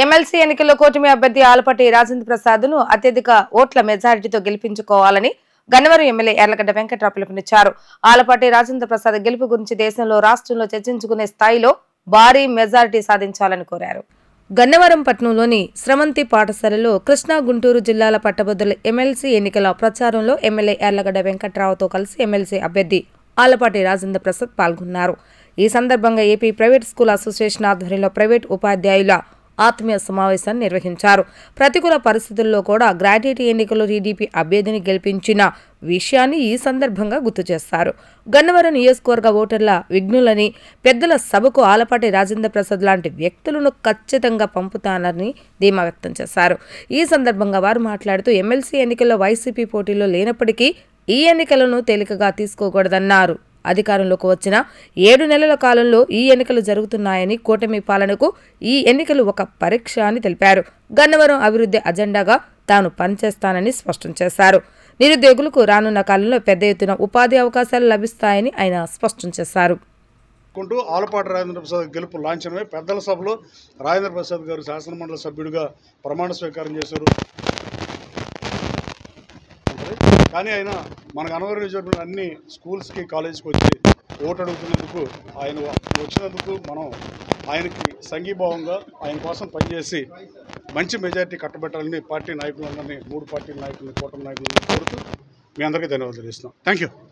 MLC ఎన్నికల్లో కూటమి అభ్యర్థి ఆలపాటి రాజేంద్ర ప్రసాద్ ను అత్యధిక ఓట్ల మెజారిటీతో గెలిపించుకోవాలని గన్నవరం ఎమ్మెల్యే యార్లగడ్డ వెంకట్రావు పిలుపునిచ్చారు. ఆలపాటి రాజేంద్ర ప్రసాద్ గెలుపు గురించి దేశంలో రాష్ట్రంలో చర్చించుకునే స్థాయిలో భారీ మెజారిటీ సాధించాలని కోరారు. గన్నవరం పట్టణంలోని స్రవంతి పాఠశాలలో కృష్ణా గుంటూరు జిల్లాల పట్టభద్రుల ఎమ్మెల్సీ ఎన్నికల ప్రచారంలో ఎమ్మెల్యే యార్లగడ్డ వెంకట్రావుతో కలిసి ఎమ్మెల్సీ అభ్యర్థి ఆలపాటి రాజేంద్ర ప్రసాద్ పాల్గొన్నారు. ఈ సందర్భంగా ఏపీ ప్రైవేట్ స్కూల్ అసోసియేషన్ ఆధ్వర్యంలో ప్రైవేట్ ఉపాధ్యాయుల ఆత్మీయ సమావేశాన్ని నిర్వహించారు. ప్రతికూల పరిస్థితుల్లో కూడా గ్రాడ్యుయేట్ ఎన్నికల్లో టీడీపీ అభ్యర్థిని గెలిపించిన విషయాన్ని ఈ సందర్భంగా గుర్తు చేశారు. గన్నవరం నియోజకవర్గ ఓటర్ల విఘ్నులని పెద్దల సభకు ఆలపాటి రాజేంద్ర ప్రసాద్ లాంటి వ్యక్తులను ఖచ్చితంగా పంపుతానని ధీమా వ్యక్తం చేశారు. ఈ సందర్భంగా వారు మాట్లాడుతూ ఎమ్మెల్సీ ఎన్నికల్లో వైసీపీ పోటీలో లేనప్పటికీ ఈ ఎన్నికలను తేలికగా తీసుకోకూడదన్నారు. అధికారంలోకి వచ్చిన 7 నెలల కాలంలో ఈ ఎన్నికలు జరుగుతున్నాయని, కూటమి పాలనకు ఈ ఎన్నికలు ఒక పరీక్ష అని తెలిపారు. గన్నవరం అభివృద్ధి అజెండాగా తాను పనిచేస్తానని స్పష్టం చేశారు. నిరుద్యోగులకు రానున్న కాలంలో పెద్ద ఎత్తున ఉపాధి అవకాశాలు లభిస్తాయని ఆయన స్పష్టం చేశారు. ఆలపాటి రాజేంద్ర ప్రసాద్ గెలుపు లాంఛనమే పెద్దల సభలో రాజేంద్ర ప్రసాద్ గారు శాసనమండలి సభ్యుడిగా ప్రమాణ స్వీకారం చేశారు. కానీ ఆయన మన గన్నవరం నియోజకవర్గంలో అన్ని స్కూల్స్కి కాలేజీకి వచ్చి ఓటు అడుగుతున్నందుకు ఆయన వచ్చినందుకు మనం ఆయనకి సంఘీభావంగా ఆయన కోసం పనిచేసి మంచి మెజారిటీ కట్టబెట్టాలని పార్టీ నాయకులందరినీ 3 పార్టీల నాయకులని కూటమి నాయకులను కోరుతూ మీ అందరికీ ధన్యవాదాలు తెలుస్తున్నాం. Thank you.